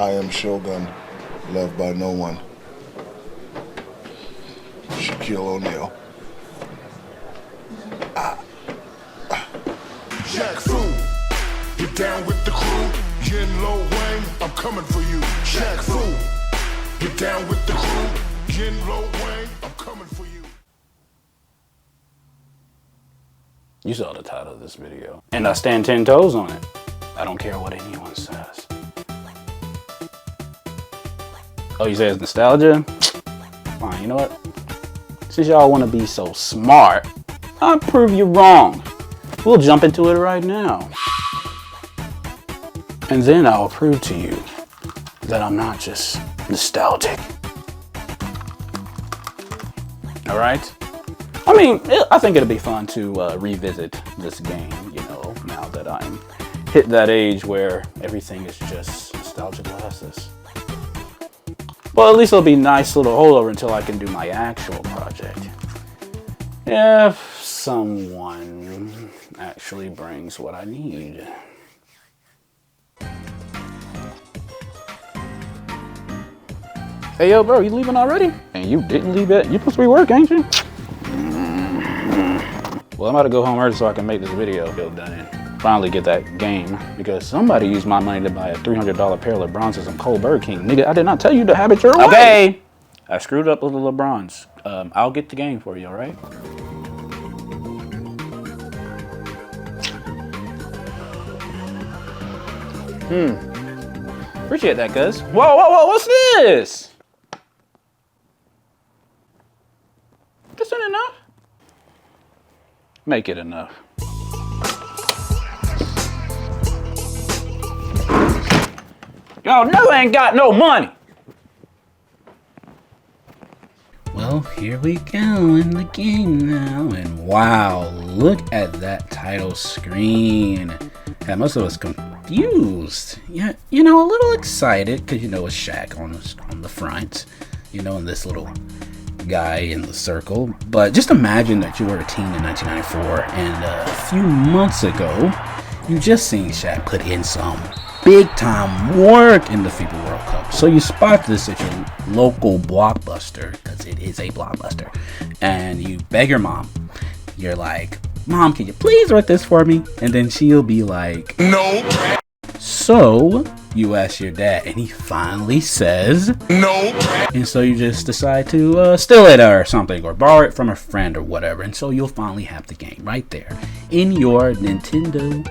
I am Shogun, loved by no one. Shaquille O'Neal. Shaq Fu, get down with the crew. Yin Lo Wang, I'm coming for you. Shaq Fu, get down with the crew. Yin Lo Wang, I'm coming for you. You saw the title of this video. And I stand 10 toes on it. I don't care what anyone says. Oh, you say it's nostalgia? Fine, you know what? Since y'all want to be so smart, I'll prove you wrong. We'll jump into it right now. And then I'll prove to you that I'm not just nostalgic. All right? I mean, I think it'll be fun to revisit this game, you know, now that I'm hit that age where everything is just nostalgia glasses. Well, at least it'll be a nice little holdover until I can do my actual project. If someone actually brings what I need. Hey, yo, bro, you leaving already? And you didn't leave yet? You supposed to be working, ain't you? Well, I'm about to go home early so I can make this video done and finally get that game, because somebody used my money to buy a $300 pair of LeBrons and some cold Burger King. Nigga, I did not tell you to have it your way. Okay, I screwed up with the LeBrons. I'll get the game for you, all right? Appreciate that, cuz. Whoa, whoa, whoa, what's this? This ain't enough. Make it enough. Y'all know I ain't got no money. Well, here we go in the game now, and wow, look at that title screen. Had most of us confused. Yeah, you know, a little excited because you know it's Shaq on the front, you know, and this little guy in the circle. But just imagine that you were a teen in 1994, and a few months ago, you just seen Shaq put in some big time work in the FIFA World Cup. So you spot this at your local Blockbuster, because it is a Blockbuster, and you beg your mom. You're like, "Mom, can you please rent this for me?" And then she'll be like, No. So you ask your dad, and he finally says No. and so you just decide to steal it or something, or borrow it from a friend or whatever, and so you'll finally have the game right there in your Nintendo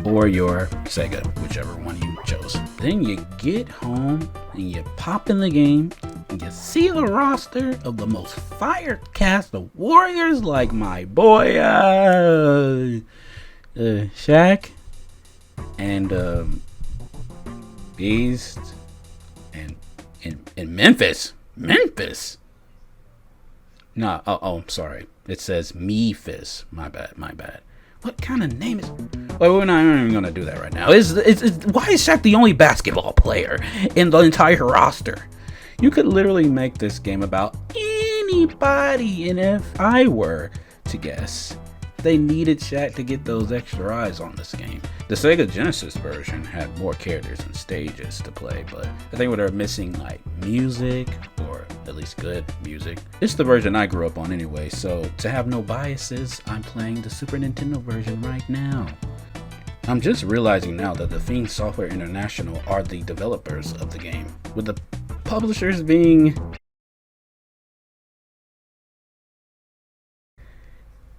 or your Sega, whichever one you chose. Then you get home and you pop in the game and you see the roster of the most fire cast of warriors like my boy Shaq and Beast and Memphis. No, oh, I'm sorry. It says Memphis. My bad. What kind of name is? Well, we're not even gonna do that right now. Why is Shaq the only basketball player in the entire roster? You could literally make this game about anybody, and if I were to guess, they needed Shaq to get those extra eyes on this game. The Sega Genesis version had more characters and stages to play, but I think they're missing like music, or at least good music. It's the version I grew up on anyway, so to have no biases, I'm playing the Super Nintendo version right now. I'm just realizing now that the Fiend Software International are the developers of the game, with the publishers being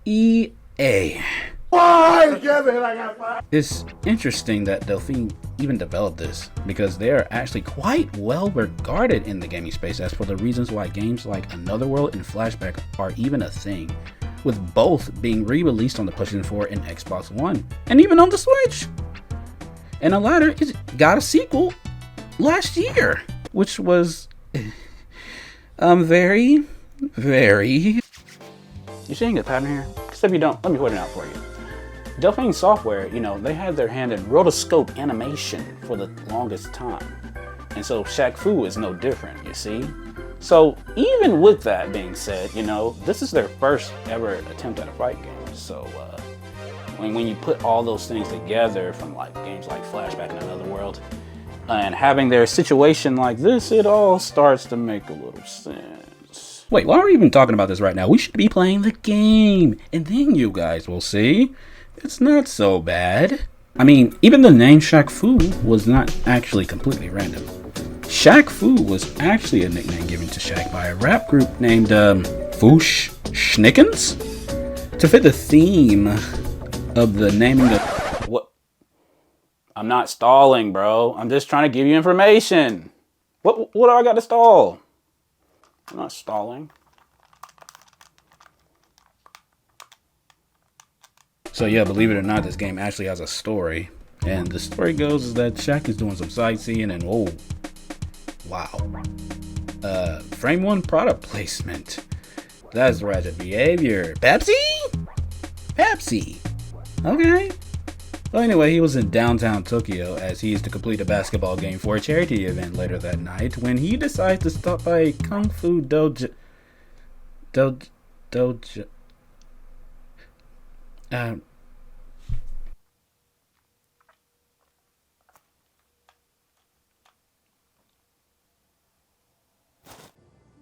EA. Why, Kevin? I got five. It's interesting that Delphine even developed this, because they are actually quite well regarded in the gaming space as for the reasons why games like Another World and Flashback are even a thing, with both being re-released on the PlayStation 4 and Xbox One, and even on the Switch. And the latter got a sequel last year, which was very. You seeing a pattern here? Because if you don't, let me point it out for you. Delphine Software, you know, they had their hand in rotoscope animation for the longest time. And so Shaq Fu is no different, you see? So even with that being said, you know, this is their first ever attempt at a fight game. So when you put all those things together from like games like Flashback and Another World, And having their situation like this, it all starts to make a little sense. Wait, why are we even talking about this right now? We should be playing the game, and then you guys will see it's not so bad. I mean, even the name Shaq Fu was not actually completely random. Shaq Fu was actually a nickname given to Shaq by a rap group named Foosh Schnickens to fit the theme of the naming of what. I'm not stalling, bro. I'm just trying to give you information. What do I got to stall? I'm not stalling. So yeah, believe it or not, this game actually has a story. And the story goes is that Shaq is doing some sightseeing and oh, wow. Frame 1 product placement. That's ratchet behavior. Pepsi? Pepsi. Okay. Well, anyway, he was in downtown Tokyo as he is to complete a basketball game for a charity event later that night when he decides to stop by a kung fu dojo.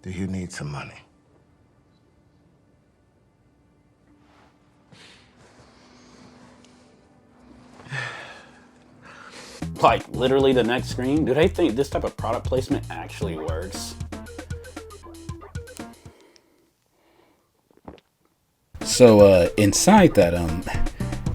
Do you need some money? Like literally the next screen? Do they think this type of product placement actually works? So inside that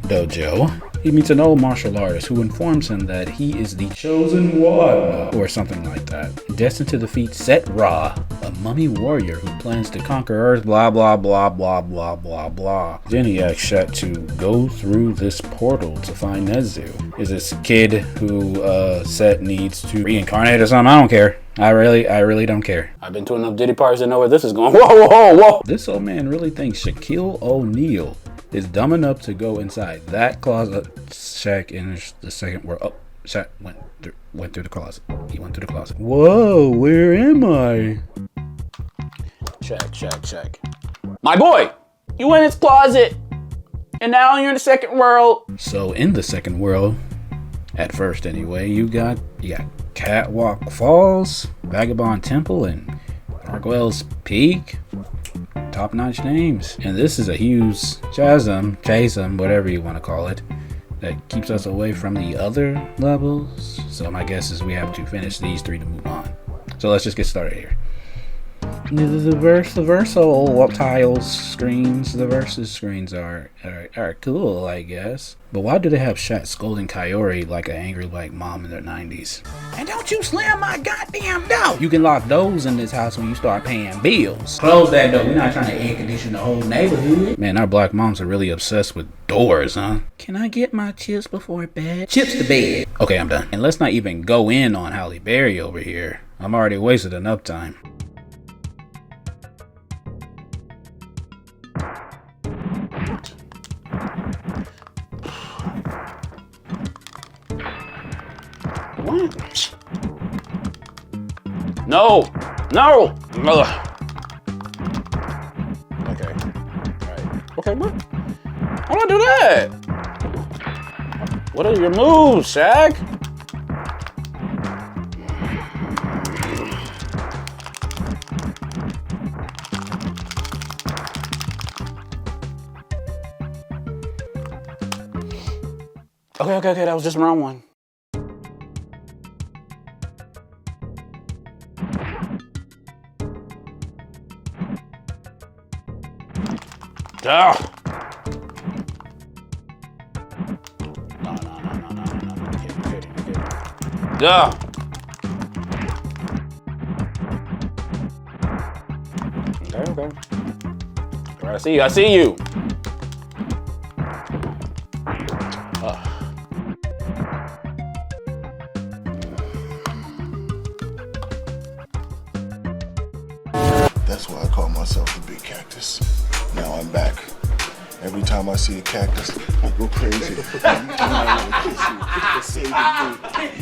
dojo, he meets an old martial artist who informs him that he is the chosen one, or something like that, destined to defeat Set Ra, a mummy warrior who plans to conquer Earth, blah blah blah blah blah blah blah. Then he asks Shaq to go through this portal to find Nezu. Is this kid who Set needs to reincarnate or something? I don't care. I really don't care. I've been to enough Diddy parties to know where this is going. Whoa, whoa, whoa! This old man really thinks Shaquille O'Neal is dumb enough to go inside that closet. Shaq enters the second world. Oh, Shaq went through the closet. He went through the closet. Whoa, where am I? Shaq. My boy, you went in his closet, and now you're in the second world. So in the second world, at first anyway, you got Catwalk Falls, Vagabond Temple, and Gargoyle's Peak. Top-notch names. And this is a huge chasm, whatever you want to call it, that keeps us away from the other levels. So my guess is we have to finish these 3 to move on. So let's just get started here. The versus screens are cool, I guess. But why do they have Shaq scolding Kaori like an angry black mom in their 90s? And don't you slam my goddamn door! You can lock those in this house when you start paying bills. Close that door. We're not trying to air condition the whole neighborhood. Man, our black moms are really obsessed with doors, huh? Can I get my chips before bed? Chips to bed. Okay, I'm done. And let's not even go in on Halle Berry over here. I'm already wasted enough time. What? No! Ugh. Okay. Alright. Okay, what? How do I do that? What are your moves, Shaq? Okay, that was just round 1. No. Yeah. Okay. All right, I see you. That's why I call myself the big cactus. Now I'm back. Every time I see a cactus, I go crazy. You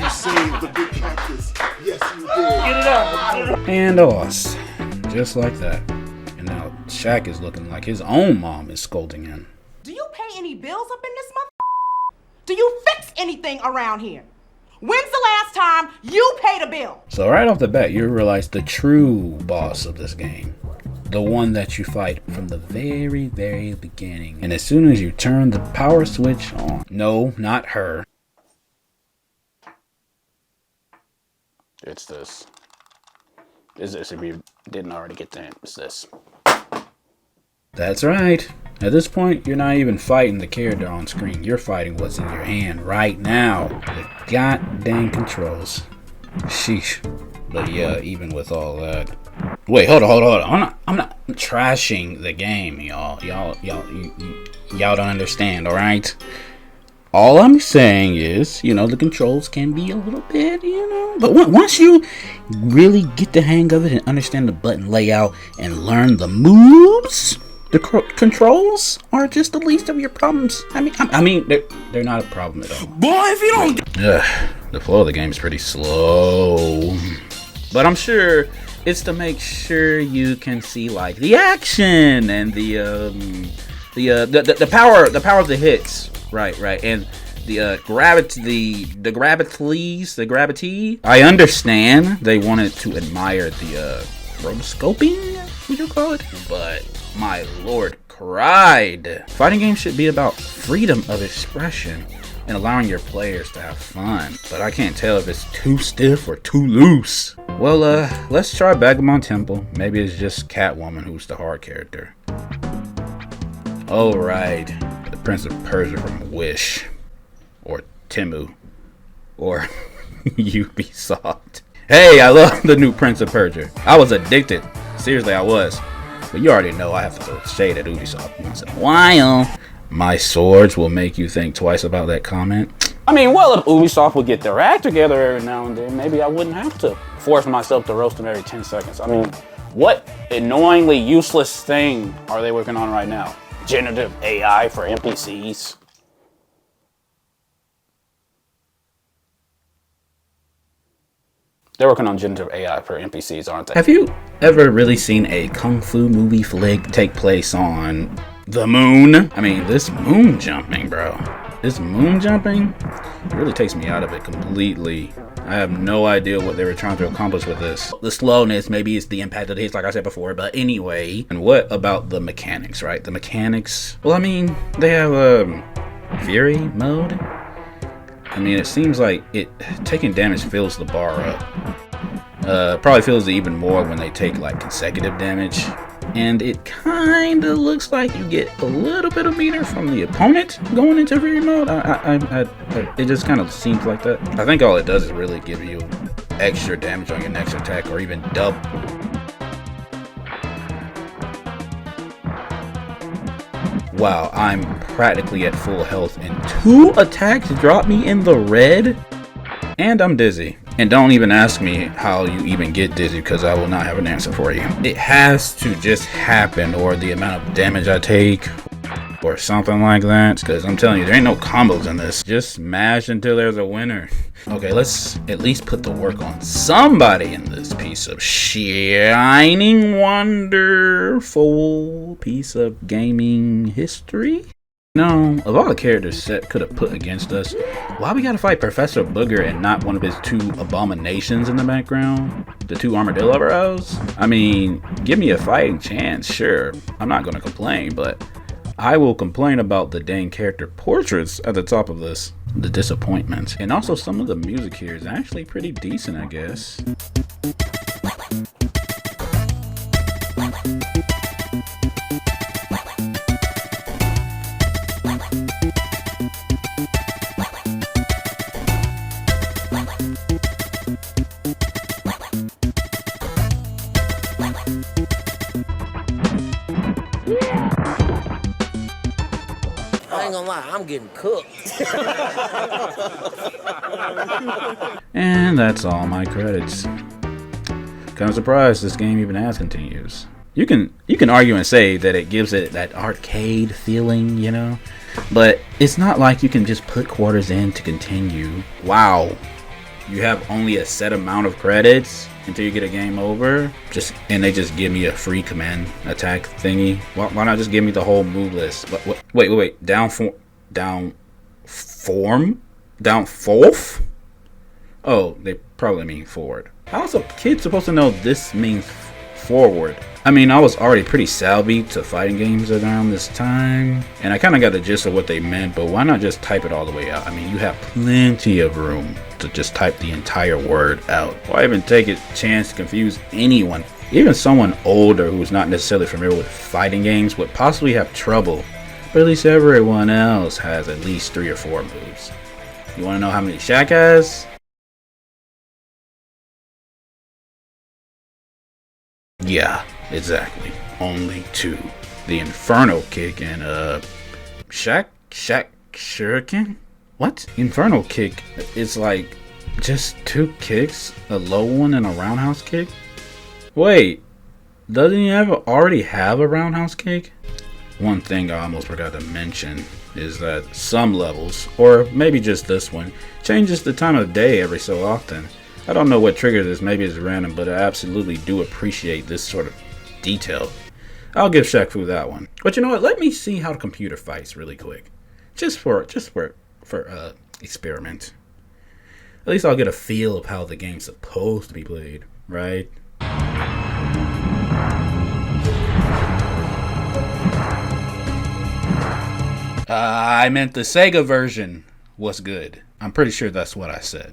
saved the big cactus. Yes, you did. Get it up. And a loss. Just like that. And now Shaq is looking like his own mom is scolding him. Do you pay any bills up in this month? Do you fix anything around here? When's the last time, you pay the bill. So right off the bat, you realize the true boss of this game. The one that you fight from the very, very beginning. And as soon as you turn the power switch on. No, not her. It's this. Is this if you didn't already get that? It's this. That's right. At this point, you're not even fighting the character on screen. You're fighting what's in your hand right now. The goddamn controls. Sheesh. But yeah, even with all that. Wait, hold on. I'm not trashing the game, y'all. Y'all don't understand, all right? All I'm saying is, the controls can be a little bit, But once you really get the hang of it and understand the button layout and learn the moves, the controls are just the least of your problems. I mean, they're not a problem at all. Boy, if you don't... The flow of the game is pretty slow. But I'm sure it's to make sure you can see like the action and the power of the hits. Right, and the gravity. I understand they wanted to admire the rotoscoping, would you call it? But my lord, cried. Fighting games should be about freedom of expression and allowing your players to have fun. But I can't tell if it's too stiff or too loose. Well, let's try Bagamon Temple. Maybe it's just Catwoman who's the hard character. Oh, right. The Prince of Persia from Wish. Or Temu. Or Ubisoft. Hey, I love the new Prince of Persia. I was addicted. Seriously, I was. But you already know I have to throw shade at Ubisoft once in a while. My swords will make you think twice about that comment. I mean, well, if Ubisoft would get their act together every now and then, maybe I wouldn't have to force myself to roast them every 10 seconds. I mean, what annoyingly useless thing are they working on right now? Generative AI for NPCs? They're working on generative AI for NPCs, aren't they? Have you ever really seen a kung fu movie flick take place on the moon? I mean, this moon jumping, bro. This moon jumping really takes me out of it completely. I have no idea what they were trying to accomplish with this. The slowness, maybe it's the impact of the hits, like I said before, but anyway. And what about the mechanics, right? The mechanics, well, I mean, they have Fury mode. I mean, it seems like taking damage fills the bar up. Probably fills it even more when they take like consecutive damage. And it kind of looks like you get a little bit of meter from the opponent going into Fury mode. It just kind of seems like that. I think all it does is really give you extra damage on your next attack, or even double. Wow, I'm practically at full health and 2 attacks drop me in the red? And I'm dizzy. And don't even ask me how you even get dizzy, because I will not have an answer for you. It has to just happen, or the amount of damage I take, or something like that. Because I'm telling you, there ain't no combos in this. Just smash until there's a winner. Okay, let's at least put the work on somebody in this piece of shining, wonderful piece of gaming history. No, of all the characters Set could have put against us, why we gotta fight Professor Booger and not one of his 2 abominations in the background? The 2 armadillo bros? I mean, give me a fighting chance, sure. I'm not gonna complain, but I will complain about the dang character portraits at the top of this. The disappointment. And also some of the music here is actually pretty decent, I guess. I ain't gonna lie, I'm getting cooked. And that's all my credits. Kind of surprised this game even has continues. You can argue and say that it gives it that arcade feeling, but it's not like you can just put quarters in to continue. Wow, you have only a set amount of credits until you get a game over, and they just give me a free command attack thingy. Why not just give me the whole move list? Wait, down fourth? Oh, they probably mean forward. How's a kid supposed to know this means forward? I mean, I was already pretty savvy to fighting games around this time, and I kind of got the gist of what they meant, but why not just type it all the way out? I mean, you have plenty of room to just type the entire word out. Why even take a chance to confuse anyone? Even someone older who's not necessarily familiar with fighting games would possibly have trouble, but at least everyone else has at least 3 or 4 moves. You want to know how many Shaq has? Yeah, exactly. Only 2. The Inferno Kick and Shaq Shuriken? What? Inferno Kick is like just 2 kicks, a low one and a roundhouse kick? Wait, doesn't he already have a roundhouse kick? One thing I almost forgot to mention is that some levels, or maybe just this one, changes the time of day every so often. I don't know what triggers this, maybe it's random, but I absolutely do appreciate this sort of detail. I'll give Shaq Fu that one. But you know what, let me see how the computer fights really quick. Just for experiment. At least I'll get a feel of how the game's supposed to be played, right? I meant the Sega version was good. I'm pretty sure that's what I said.